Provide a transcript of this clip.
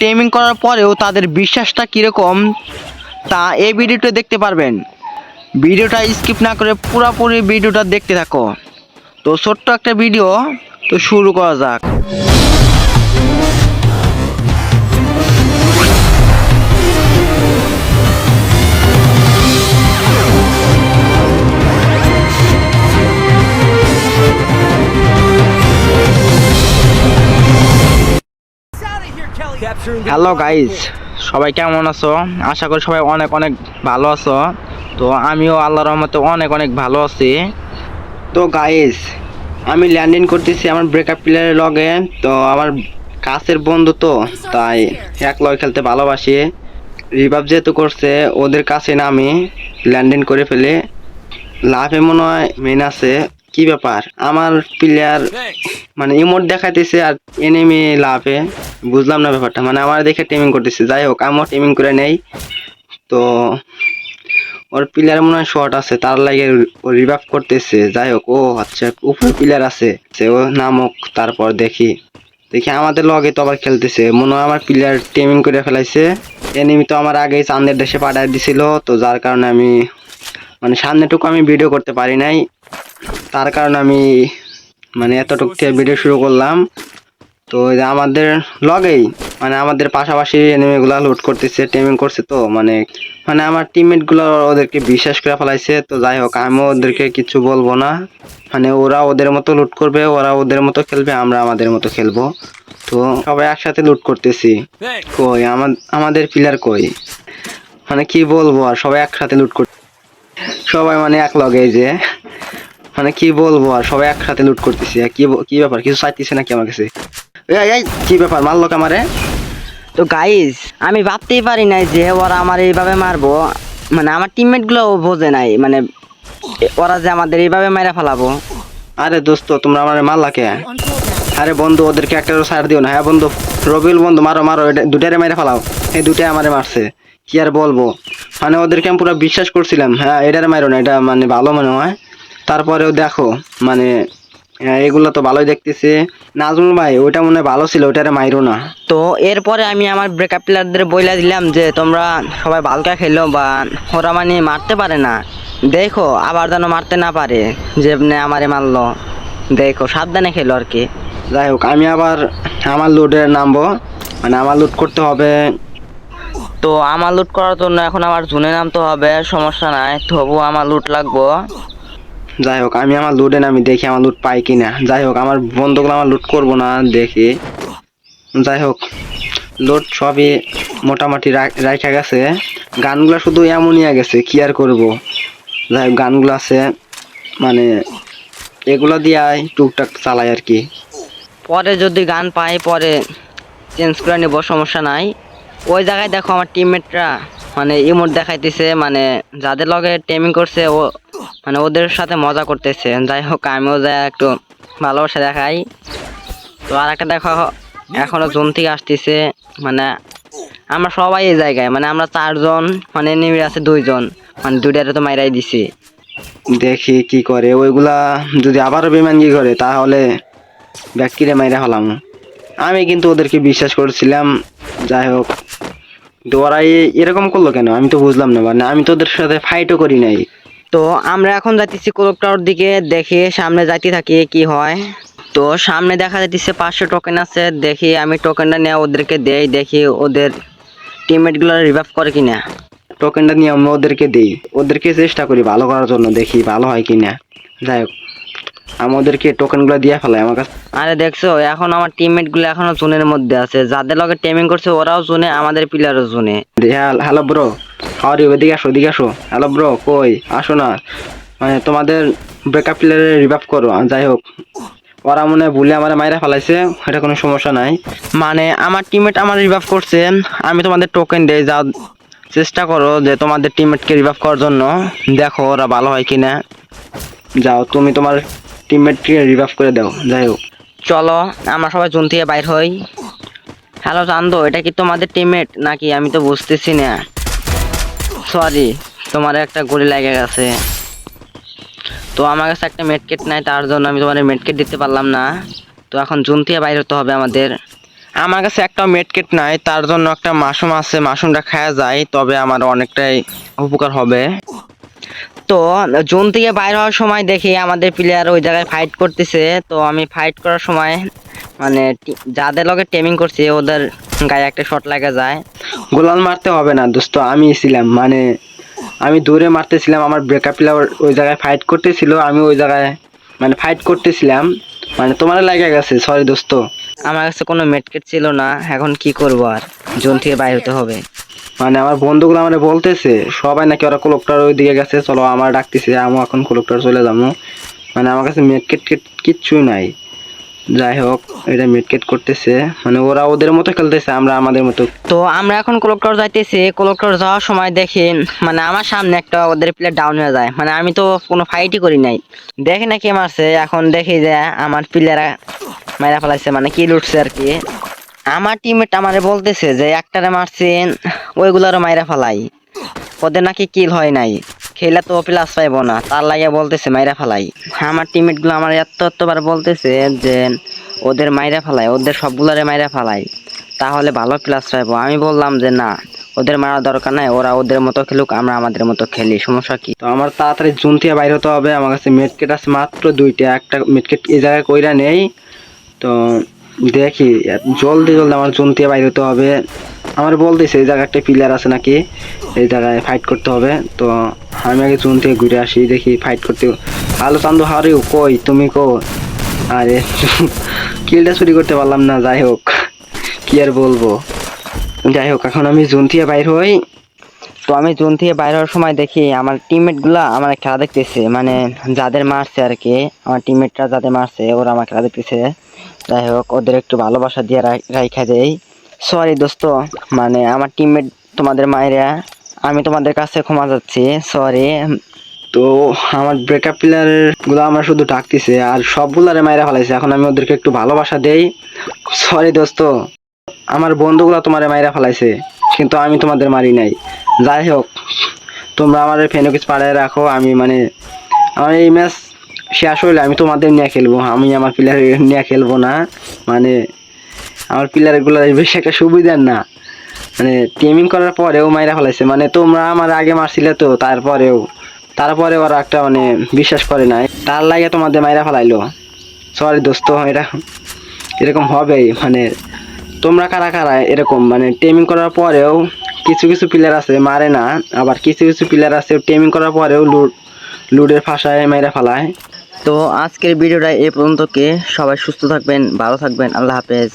Taming করার পরেও তাদের বিশ্বাসটা কীরকম তা এই ভিডিওটা দেখতে পারবেন। ভিডিওটা স্কিপ না করে পুরোপুরি ভিডিওটা দেখতে থাকো। তো ছোট্ট একটা ভিডিও, তো শুরু করা যাক। হ্যালো গাইস, সবাই কেমন আছো? আশা করি সবাই অনেক অনেক ভালো আছো। তো আমিও আল্লাহর রহমতে অনেক অনেক ভালো আছি। তো গাইস, আমি ল্যান্ডিং করতেছি আমার ব্রেকআপ প্লেয়ারের লগে। তো আমার কাছের বন্ধু, তো তাই এক লগে খেলতে ভালোবাসি। রিভাইভ যেহেতু করছে, ওদের কাছে না আমি ল্যান্ডিং করে ফেলে লাভে মনে হয় মেন আছে। কি ব্যাপার, আমার প্লেয়ার মানে ইমোট দেখাইতেছে আর এনিমি লাভে, বুঝলাম না ব্যাপারটা। মানে আমার দেখে টিমিং করতেছে। যাই হোক, আমিও টিমিং করে নেই। তো ওর প্লেয়ার মনে হয় শর্ট আছে, তার লাগে ও রিভাইভ করতেছে। যাই হোক, ও আচ্ছা উপরে প্লেয়ার আছে, ও নামক। তারপর দেখি দেখি আমাদের লগে তো আবার খেলতেছে। মনে হয় আমার প্লেয়ার টিমিং করে ফেলাইছে। এনিমি তো আমার আগেই চাঁদের দেশে পাঠায় দিছিল, তো যার কারণে আমি মানে সামনেটুকু আমি ভিডিও করতে পারি নাই। তার কারণে আমি মানে এতটুকু থেকে ভিডিও শুরু করলাম। তো আমাদের লগেই মানে আমাদের পাশাপাশি এনিমিগুলা লুট করতেছে, টেমিং করছে। তো মানে মানে আমার টিমমেট গুলো ওদেরকে বিশ্বাস করে ফেলাইছে। তো যাই হোক, আমিও ওদেরকে কিছু বলবো না। মানে ওরা ওদের মতো লুট করবে, ওরা ওদের মতো খেলবে, আমরা আমাদের মতো খেলবো। তো সবাই একসাথে লুট করতেছি। কই আমাদের প্লেয়ার কই? মানে কি বলবো, আর সবাই একসাথে লুট করতে, সবাই মানে এক লগে। যে মানে কি বলবো, আর সবাই একসাথে লুট করতেছি। কি ব্যাপার, কিছু চাইতেছে নাকি আমার কাছে? এই কি ব্যাপার, মারলো আমারে? তো গাইস, আমি ভাবতেই পারি নাই যে ওরা আমার এইভাবে মারবো। মানে আমার টিমমেট গুলো বোঝে নাই, মানে ওরা যে আমাদের এইভাবে মেরে ফেলাবো। আরে দোস্ত, তোমরা আমার মারলা কে? আরে বন্ধু, ওদেরকে একটা সাইড দিও না। হ্যাঁ বন্ধু, রবিউল বন্ধু, মারো মারো, দুটারে মেরে ফেলাও। এই দুটাই আমারে মারছে, কি আর বলবো। মানে ওদেরকে আমি পুরো বিশ্বাস করছিলাম। হ্যাঁ, এটারে মারো না, এটা মানে ভালো মনে হয়। তারপরেও দেখো মানে এগুলো তো ভালোই দেখতেছে। নাজমুল ভাই, ওইটা মনে হয় ভালো ছিল, ওইটারে মাইরো না। তো এরপরে আমি আমার ব্রেকআপ প্লেয়ারদের বইলা দিলাম যে তোমরা সবাই ভালকা খেলো, বা ওরা মানে মারতে পারে না, দেখো আবার যেন মারতে না পারে। যে আমারে মারলো, দেখো সাবধানে খেলো আর কি। যাই হোক, আমি আবার আমার লুটে নামবো, মানে আমার লুট করতে হবে। তো আমার লুট করার জন্য এখন আমার জুনে নামতে হবে, সমস্যা নাই, তবু আমার লুট লাগবো। যাই হোক, আমি আমার লুটে নামি, দেখি আমার লুট পাই কিনা। যাই হোক, আমার বন্ধুগুলো আমার লুট করবো না, দেখি। যাই হোক, লুট সবই মোটামুটি রাখা গেছে। গানগুলা শুধু এমনই গেছে, কি আর করবো। যাই হোক, গানগুলো আছে, মানে এগুলো দিয়ে টুকটাক চালাই আর কি। পরে যদি গান পাই পরে চেঞ্জ করে নেবো, সমস্যা নাই। ওই জায়গায় দেখো আমার টিমমেটরা মানে ইমোট দেখাইতেছে, মানে যাদের লগে টেমিং করছে ও মানে ওদের সাথে মজা করতেছে। যাই হোক, আমিও যাই একটু ভালোবাসা দেখাই। তো আর একটা দেখো, এখনো জোন থেকে আসতেছে। মানে আমরা সবাই এই জায়গায়, মানে আমরা 4 জন, মানে এনিমি আছে 2 জন, মানে দুইটারে তো মাইরাই দিছি। দেখি কি করে। ওইগুলা যদি আবারও বেমানগি করে, তাহলে ব্যাকিরে মাইরা হলাম। আমি কিন্তু ওদেরকে বিশ্বাস করছিলাম। যাই হোক, ওরা এরকম করলো কেন, আমি তো বুঝলাম না। মানে আমি তো ওদের সাথে ফাইটও করি নাই। তো আমরা এখন যাইতেছি ক্লক টাওয়ার দিকে, দেখি সামনে যাইতে থাকি কি হয়। তো সামনে দেখা যাইতেছে 500 টোকেন আছে, দেখি আমি টোকেনটা নিয়ে ওদেরকে দেই, দেখি ওদের টিমমেট গুলো রিভাইভ করে কিনা। টোকেনটা নিয়ে আমরা ওদেরকে দিই, ওদেরকে চেষ্টা করি ভালো করার জন্য, দেখি ভালো হয় কিনা। যাই হোক, আমাদেরকে টোকেনগুলো দিয়ে ফেলাই আমার কাছে। আরে দেখছো, এখন আমার টিমমেট গুলো এখনো জোনের মধ্যে আছে, যাদের লগে টেমিং করছে ওরাও জোনে, আমাদের প্লেয়ারও জোনে। Hello bro, how are you? এদিকে আসো, এদিকে আসো। হ্যালো ব্রো, কই আসো না? মানে তোমাদের ব্রেকআপ প্লেয়ারে রিভাইভ করো। যাই হোক, ওরা মনে হয় ভুলে আমার মাইরা ফেলাইছে, এটা কোনো সমস্যা নাই। মানে আমার টিমমেট আমার রিভাইভ করছে, আমি তোমাদের টোকেন দেই, যাও চেষ্টা করো যে তোমাদের টিমমেটকে রিভাইভ করার জন্য। দেখো ওরা ভালো হয় কিনা। যাও, তুমি তোমার টিমমেটকে রিভাইভ করে দাও। যাই হোক, চলো আমরা সবাই জোন থেকে বাইর হই। হ্যালো চান্দো, এটা কি তোমাদের টিমমেট নাকি? আমি তো বুঝতেছি না, সরি, তোমার একটা গুলি লেগে গেছে। তো আমার কাছে একটা মেডকেট নাই, তার জন্য আমি তোমার মেডকেট দিতে পারলাম না। তো এখন জোন থেকে বাইর হতে হবে আমাদের। আমার কাছে একটা মেডকেট নাই, তার জন্য একটা মাশরুম আছে, মাশরুমটা খাওয়া যায়, তবে আমার অনেকটাই উপকার হবে। তো জোন থেকে বাইর হওয়ার সময় দেখি আমাদের প্লেয়ার ওই জায়গায় ফাইট করতেছে। তো আমি ফাইট করার সময় মানে যাদের লগে টেমিং করছি ওদের গায়ে একটা শট লাগা যায়। গোলাল মারতে হবে না দোস্ত, আমি ছিলাম মানে আমি দূরে মারতেছিলাম, আমার ব্রেকআপ প্লেয়ার ওই জায়গায় ফাইট করতেছিল, আমি ওই জায়গায় মানে ফাইট করতেছিলাম, মানে তোমার লাগে গেছে, সরি দোস্ত। আমার কাছে কোনো মেডকেট ছিল না, এখন কি করব আর, জোন থেকে বাইর হতে হবে। মানে আমার বন্ধুগুলো মানে বলতেছে সবাই নাকি ওরা কোলকটার ওই দিকে গেছে, চলো আমার ডাকতেছে, আমি এখন কোলকটার চলে যাবো। মানে আমার কাছে মেডকেট কিচ্ছুই নাই। যাই হোক, এটা মিডকেট করতেছে, মানে ওরা ওদের মতো খেলতেছে, আমরা আমাদের মতো। তো আমরা এখন কোলকটর যাইতেছি। কোলকটর যাওয়ার সময় দেখি মানে আমার সামনে একটা ওদের প্লেয়ার ডাউন হয়ে যায়, মানে আমি তো কোনো ফাইটই করি নাই, দেখি না কে মারছে। এখন দেখি যে আমার প্লেয়ার মাইরা ফেলাইছে, মানে কি লুটছে আর কি। আমার টিমমেট আমারে বলতেছে যে একটারে মারছে ওইগুলারও মাইরা ফেলাই, ওদের নাকি কিল হয় নাই, খেলে তো প্লাস পাইবো না, তার লাগে বলতেছে মাইরা ফেলাই। আমার টিমমেট গুলো আমার এতবার বলতেছে যে ওদের মাইরা ফেলাই, ওদের সবগুলারে মাইরা ফেলাই, তাহলে ভালো প্লাস পাইবো। আমি বললাম যে না, ওদের মারা দরকার নাই, ওরা ওদের মতো খেলুক, আমরা আমাদের মতো খেলি, সমস্যা কি। তো আমার তাড়াতাড়ি জুন থেকে বাইর হতে হবে, আমার কাছে মেডকেট আছে মাত্র 2টা, একটা মেডকেট এই জায়গায় কইরা নেই। তো দেখি জলদি জলদি আমার জুন থেকে বাইর হতে হবে। আমার বলতেছে এই জায়গায় একটা প্লেয়ার আছে নাকি, এই জায়গায় ফাইট করতে হবে। তো আমি আগে জুন থেকে ঘুরে আসি, দেখি ফাইট করতে। আলো চান্দু হারিও কই, তুমি কো? আরে কিলটা চুরি করতে পারলাম না, যাই হোক কি আর বলবো। যাই হোক, এখন আমি জুন থেকে বাইর হই। তো আমি জোন থেকে বাইর হওয়ার সময় দেখি আমার টিমমেট গুলা আমার খেলা দেখতেছে, মানে যাদের মারছে আর কি, আমার টিমমেটরা যাদের মারছে ওরা আমার খেলা দেখতেছে। যাই হোক, ওদের একটু ভালোবাসা দিয়ে রাইখা দেই। সরি দোস্ত, মানে আমার টিমমেট তোমাদের মায়েরা, আমি তোমাদের কাছে ক্ষমা চাচ্ছি, সরি। তো আমার ব্রেকআপ প্লেয়ার গুলো আমার শুধু ডাকতেছে আর সবগুলারে মাইরা ফেলাইছে, এখন আমি ওদেরকে একটু ভালোবাসা দেই। সরি দোস্ত, আমার বন্ধুগুলো তোমারে মাইরা ফেলাইছে, কিন্তু আমি তোমাদের মারি নাই। যাই হোক, তোমরা আমার ফেনোকিস পাড়ায় রাখো, আমি মানে আমার এই ম্যাচ শেষ হইলে আমি তোমাদের নিয়ে খেলবো, আমি আমার প্লেয়ার নিয়ে খেলবো না। মানে আমার প্লেয়ারগুলো বেশি একটা সুবিধার না, মানে টিমিং করার পরেও মাইরা ফেলাইছে, মানে তোমরা আমার আগে মারছিলে তো, তারপরে ওরা একটা মানে বিশ্বাস করে নাই, তার লাগে তোমাদের মাইরা ফেলাইলো। সরি দোস্ত, এরকম হবেই, মানে তোমরা কারা কারা এরকম মানে টেমিং করার পরেও, কিছু কিছু প্লেয়ার আছে মারে না, আবার কিছু কিছু প্লেয়ার আছে টেমিং করার পরেও লুডের ফাঁসায় মেরে ফেলায়। তো আজকের ভিডিওটা এই পর্যন্তকে, সবাই সুস্থ থাকবেন, ভালো থাকবেন, আল্লাহ হাফেজ।